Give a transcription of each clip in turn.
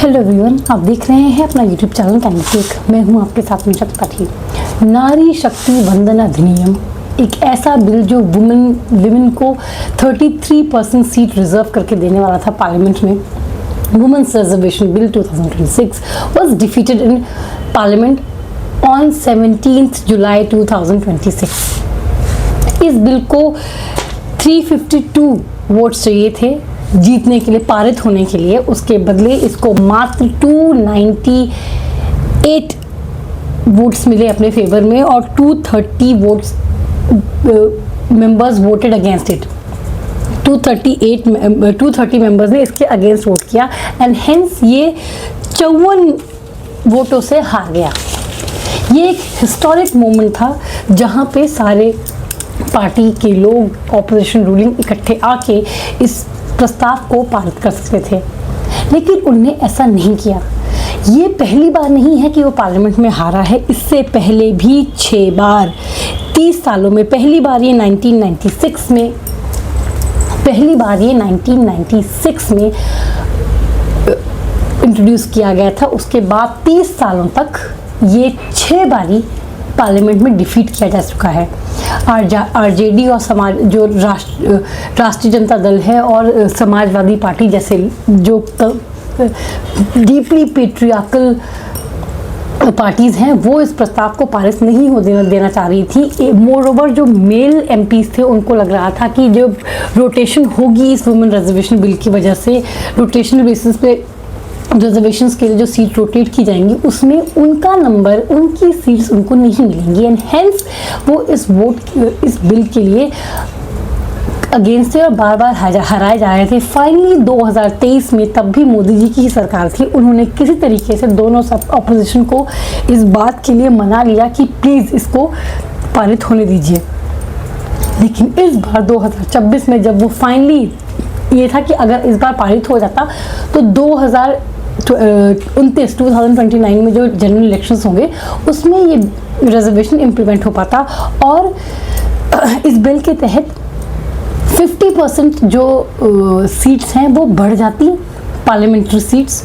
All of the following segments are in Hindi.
हेलो एवरीवन, आप देख रहे हैं अपना यूट्यूब चैनल कैंडी केक। मैं हूं आपके साथ में त्रिपाठी। नारी शक्ति वंदन अधिनियम एक ऐसा बिल जो वुमेन को 33% सीट रिजर्व करके देने वाला था पार्लियामेंट में। Women's reservation bill 2026 was defeated in parliament on 17 July 2026। इस बिल को 352 वोट्स चाहिए थे जीतने के लिए, पारित होने के लिए। उसके बदले इसको मात्र 298 वोट्स मिले अपने फेवर में और 230 votes members voted against it. 230 members ने इसके अगेंस्ट वोट किया एंड हेंस ये 54 वोटों से हार गया। ये एक हिस्टोरिक मोमेंट था जहां पे सारे पार्टी के लोग, ऑपोजिशन रूलिंग इकट्ठे आके इस प्रस्ताव को पारित कर सकते थे, लेकिन उन्होंने ऐसा नहीं किया। ये पहली बार नहीं है कि वो पार्लियामेंट में हारा है, इससे पहले भी 6 बार 30 सालों में। पहली बार ये 1996 में इंट्रोड्यूस किया गया था। उसके बाद 30 सालों तक ये 6 बारी पार्लियामेंट में डिफीट किया जा चुका है। आरजेडी और राष्ट्रीय जनता दल है और समाजवादी पार्टी जैसे जो डीपली पेट्रियार्कल पार्टीज हैं, वो इस प्रस्ताव को पारित नहीं हो देना चाह रही थी। मोर ओवर जो मेल एमपीज थे उनको लग रहा था कि जो रोटेशन होगी इस वुमेन रिजर्वेशन बिल की वजह से, रोटेशनल बेसिस पे रिजर्वेशंस के लिए जो सीट रोटेट की जाएंगी उसमें उनका नंबर, उनकी सीट्स उनको नहीं मिलेंगी एंड हेंस वो इस बिल के लिए अगेंस्ट थे और बार बार हराए जा रहे थे। फाइनली 2023 में, तब भी मोदी जी की ही सरकार थी, उन्होंने किसी तरीके से दोनों सब ऑपोजिशन को इस बात के लिए मना लिया कि प्लीज़ इसको पारित होने दीजिए। लेकिन इस बार 2026 में जब वो फाइनली, ये था कि अगर इस बार पारित हो जाता तो 2029 में जो जनरल इलेक्शंस होंगे उसमें ये रिजर्वेशन इम्प्लीमेंट हो पाता और इस बिल के तहत 50% जो सीट्स हैं वो बढ़ जाती, पार्लियामेंट्री सीट्स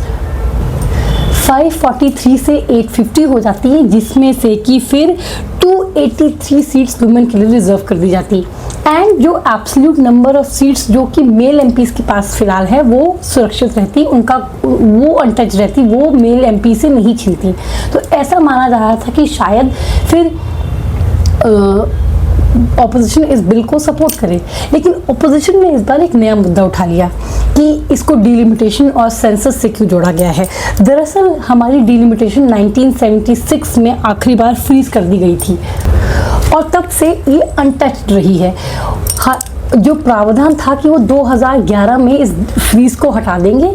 543 से 850 हो जाती है, जिसमें से कि फिर 283 सीट्स वुमेन के लिए रिजर्व कर दी जाती एंड जो एब्सोल्यूट नंबर ऑफ सीट्स जो कि मेल एमपीज के पास फिलहाल है वो सुरक्षित रहती, उनका वो अनटच रहती, वो मेल एमपी से नहीं छिनती। तो ऐसा माना जा रहा था कि शायद फिर ऑपोजिशन इस बिल को सपोर्ट करे, लेकिन ऑपोजिशन ने इस बार एक नया मुद्दा उठा लिया कि इसको डिलिमिटेशन और सेंसस से क्यों जोड़ा गया है। दरअसल हमारी डिलिमिटेशन 1976 में आखिरी बार फ्रीज कर दी गई थी और तब से ये अनटच्ड रही है। जो प्रावधान था कि वो 2011 में इस फ्रीज को हटा देंगे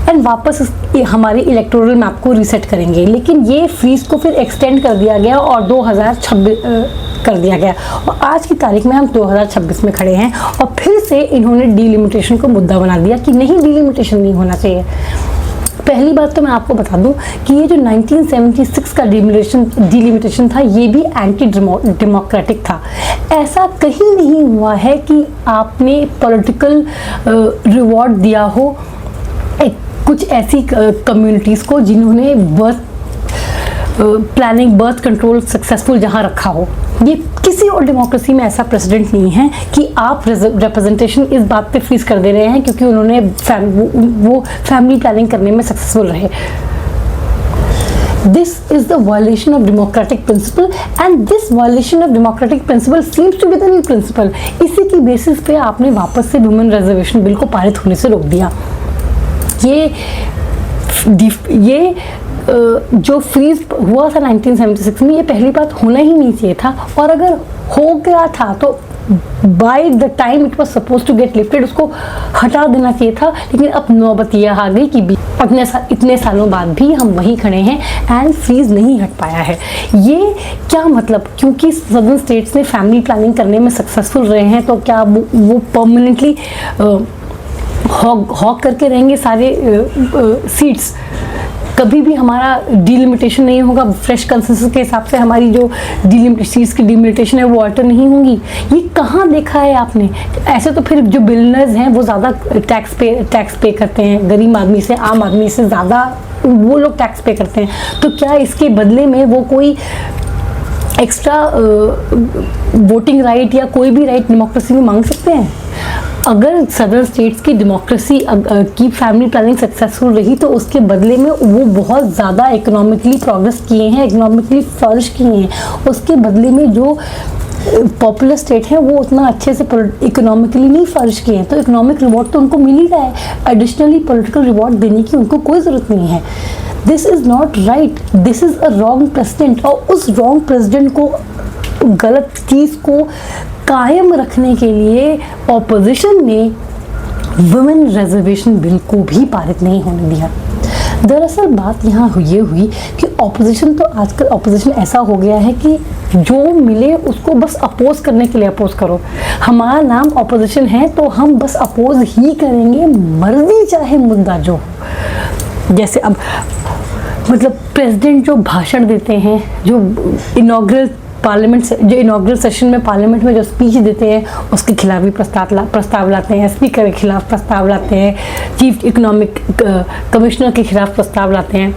एंड वापस हमारे इलेक्टोरल मैप को रीसेट करेंगे, लेकिन ये फ्रीज को फिर एक्सटेंड कर दिया गया और 2026 कर दिया गया और आज की तारीख में हम 2026 में खड़े हैं और फिर से इन्होंने डिलिमिटेशन को मुद्दा बना दिया कि नहीं, डिलिमिटेशन नहीं होना चाहिए। पहली बात तो मैं आपको बता दूं कि ये जो 1976 का डिलिमिटेशन था ये भी एंटी डेमोक्रेटिक था। ऐसा कहीं नहीं हुआ है कि आपने पॉलिटिकल रिवॉर्ड दिया हो कुछ ऐसी कम्युनिटीज़ को जिन्होंने बर्थ कंट्रोल सक्सेसफुल जहां रखा हो। ये किसी और डेमोक्रेसी में ऐसा प्रेसिडेंट नहीं है कि आप रिप्रेजेंटेशन इस बात पे फ्रीज कर दे रहे हैं क्योंकि उन्होंने वो फैमिली प्लानिंग करने में सक्सेसफुल रहे। This is the violation of democratic principle and this violation of democratic principle seems to be the new principle। इसी की बेसिस पे आपने वापस से वुमेन रिजर्वेशन बिल को पारित होने से रोक दिया। ये जो फ्रीज हुआ था 1976 में, ये पहली बात होना ही नहीं चाहिए था और अगर हो गया था तो by the time it was suppose to get lifted उसको हटा देना चाहिए था। लेकिन अब नौबत यह आ गई कि इतने सालों बाद भी हम वहीं खड़े हैं एंड फ्रीज नहीं हट पाया है। ये क्या मतलब, क्योंकि सदर्न स्टेट्स ने फैमिली प्लानिंग करने में सक्सेसफुल रहे हैं तो क्या वो परमानेंटली हॉक करके रहेंगे सारे सीट्स? कभी भी हमारा डिलिमिटेशन नहीं होगा, फ्रेश कंसेंसस के हिसाब से हमारी जो सीट्स की डिलिमिटेशन है वो अल्टर नहीं होंगी। ये कहाँ देखा है आपने? ऐसे तो फिर जो बिलियनर्स हैं वो ज़्यादा टैक्स पे करते हैं, गरीब आदमी से, आम आदमी से ज़्यादा वो लोग टैक्स पे करते हैं, तो क्या इसके बदले में वो कोई एक्स्ट्रा वोटिंग राइट या कोई भी राइट डेमोक्रेसी में मांग सकते हैं? अगर सदर्न स्टेट्स की डेमोक्रेसी की फैमिली प्लानिंग सक्सेसफुल रही तो उसके बदले में वो बहुत ज़्यादा इकोनॉमिकली प्रोग्रेस किए हैं, इकोनॉमिकली फ्लरिश किए हैं। उसके बदले में जो पॉपुलर स्टेट है वो उतना अच्छे से इकोनॉमिकली नहीं फ्लरिश किए हैं, तो इकोनॉमिक रिवॉर्ड तो उनको मिल ही रहा है। एडिशनली पॉलिटिकल रिवॉर्ड देने की उनको कोई ज़रूरत नहीं है। This is not right, this is a wrong president. और उस रॉन्ग प्रेसिडेंट को, गलत चीज़ को कायम रखने के लिए ऑपोजिशन ने वुमेन रिजर्वेशन बिल को भी पारित नहीं होने दिया। दरअसल बात यहाँ ये हुई कि ऑपोजिशन, तो आजकल ऑपोजिशन ऐसा हो गया है कि जो मिले उसको बस अपोज करने के लिए अपोज करो। हमारा नाम ऑपोजिशन है तो हम बस अपोज ही करेंगे, मर्जी चाहे मुद्दा जो। जैसे अब मतलब प्रेसिडेंट जो भाषण देते हैं, जो इनॉग्रल सेशन में पार्लियामेंट में जो स्पीच देते हैं उसके खिलाफ भी प्रस्ताव लाते हैं, स्पीकर के खिलाफ प्रस्ताव लाते हैं, चीफ इकोनॉमिक कमिश्नर के खिलाफ प्रस्ताव लाते हैं,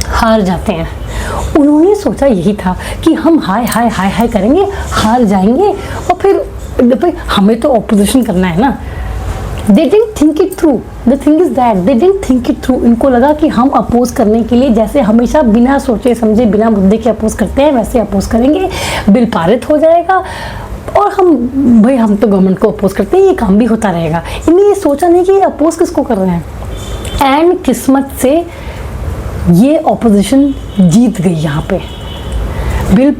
हार जाते हैं। उन्होंने सोचा यही था कि हम हाय हाय हाय हाय करेंगे, हार जाएंगे और फिर हमें तो ऑपोजिशन करना है ना। They didn't think it through. The thing is that they didn't think it through. इनको लगा कि हम अपोज करने के लिए जैसे हमेशा बिना सोचे समझे बिना मुद्दे के अपोज करते हैं वैसे अपोज करेंगे, बिल पारित हो जाएगा और हम तो गवर्नमेंट को अपोज करते हैं, ये काम भी होता रहेगा। इन्हें ये सोचा नहीं कि ये अपोज किसको कर रहे हैं। एंड किस्मत से ये ऑपोजिशन जीत गई, यहाँ पे बिल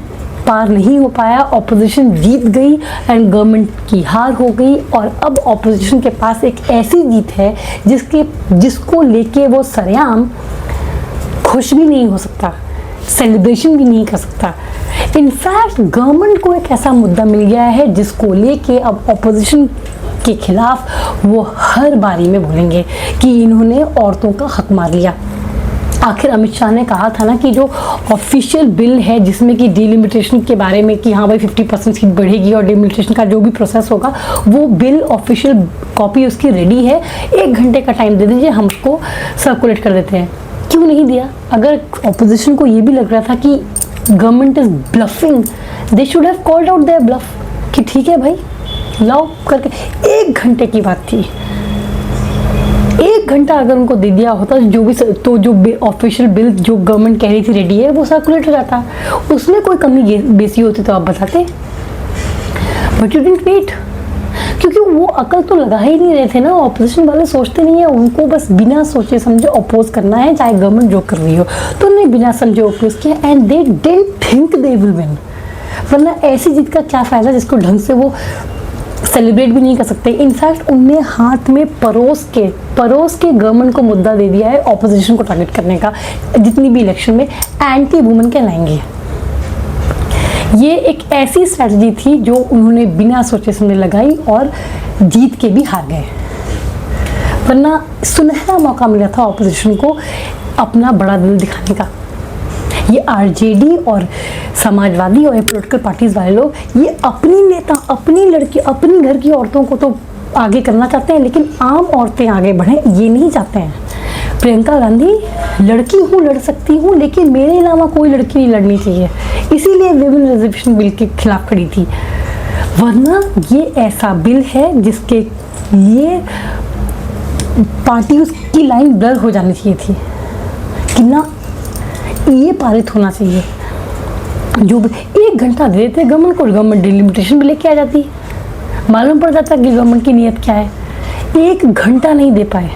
पार नहीं हो पाया, ऑपोजिशन जीत गई एंड गवर्नमेंट की हार हो गई। और अब ऑपोजिशन के पास एक ऐसी जीत है जिसको लेके वो सरेआम खुश भी नहीं हो सकता, सेलिब्रेशन भी नहीं कर सकता। इनफैक्ट गवर्नमेंट को एक ऐसा मुद्दा मिल गया है जिसको लेके अब ऑपोजिशन के खिलाफ वो हर बारी में बोलेंगे कि इन्होंने औरतों का हक मार लिया। आखिर अमित शाह ने कहा था ना कि जो ऑफिशियल बिल है जिसमें कि डिलिमिटेशन के बारे में कि हाँ भाई 50% सीट बढ़ेगी और डिलिमिटेशन का जो भी प्रोसेस होगा वो बिल ऑफिशियल कॉपी उसकी रेडी है, 1 घंटे का टाइम दे दीजिए, हम उसको सर्कुलेट कर देते हैं। क्यों नहीं दिया? अगर ऑपोजिशन को ये भी लग रहा था कि government is bluffing, they should have called out their bluff कि ठीक है भाई लाओ करके। 1 घंटे की बात थी, 1 घंटा अगर उनको दे दिया होता तो जो ऑफिशियल बिल जो गवर्नमेंट कह रही थी रेडी है वो सर्कुलेट हो जाता, उसमें कोई कमी बेसी होती तो आप बताते। बट यू डिडंट वेट, क्योंकि वो अकल तो लगा ही नहीं रहे थे ना। ऑपोजिशन वाले सोचते नहीं है, उनको बस बिना सोचे समझे अपोज करना है चाहे गवर्नमेंट जो कर रही हो, तो उन्होंने बिना समझे अपोज किया and they didn't think they will win. वरना ऐसी जीत का क्या फायदा जिसको ढंग से वो सेलिब्रेट भी नहीं कर सकते। इनफैक्ट उनने हाथ में परोस के गवर्नमेंट को मुद्दा दे दिया है ऑपोजिशन को टारगेट करने का, जितनी भी इलेक्शन में एंटी वुमेन कहलाएंगे। ये एक ऐसी स्ट्रैटेजी थी जो उन्होंने बिना सोचे समझे लगाई और जीत के भी हार गए। वरना सुनहरा मौका मिला था ऑपोजिशन को अपना बड़ा दिल दिखाने का। ये आरजेडी और समाजवादी और पॉलिटिकल पार्टीज वाले लोग ये अपनी नेता, अपनी लड़की, अपनी घर की औरतों को तो आगे करना चाहते हैं, लेकिन आम औरतें आगे बढ़ें ये नहीं चाहते हैं। प्रियंका गांधी लड़की हूँ, लड़ सकती हूँ, लेकिन मेरे अलावा कोई लड़की नहीं लड़नी चाहिए, इसीलिए विमेन रिजर्वेशन बिल के खिलाफ खड़ी थी। वरना ये ऐसा बिल है जिसके लिए पार्टी की लाइन ब्लर हो जानी चाहिए थी कि ना ये पारित होना चाहिए। जो 1 घंटा दे देते गवर्नमेंट को, गवर्नमेंट डिलिमिटेशन भी लेके आ जाती, मालूम पड़ जाता कि गवर्नमेंट की नीयत क्या है। 1 घंटा नहीं दे पाए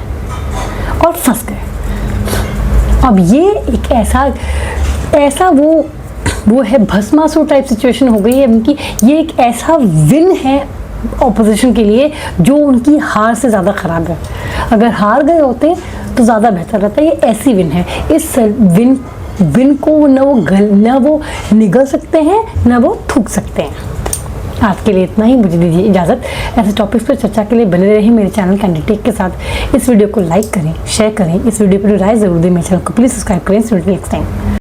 और फंस गए। अब ये एक ऐसा वो है भस्मासुर टाइप सिचुएशन हो गई है उनकी। ये एक ऐसा विन है ऑपोजिशन के लिए जो उनकी हार से ज़्यादा ख़राब है। अगर हार गए होते तो ज़्यादा बेहतर रहता। ये ऐसी विन है, इस विन को न वो निगल सकते हैं न वो थूक सकते हैं। आज के लिए इतना ही, मुझे दीजिए इजाज़त। ऐसे टॉपिक्स पर चर्चा के लिए बने रहे मेरे चैनल कैंडिडेट के साथ। इस वीडियो को लाइक करें, शेयर करें, इस वीडियो पर राय ज़रूर दें। मेरे चैनल को प्लीज़ सब्सक्राइब करें। Next time.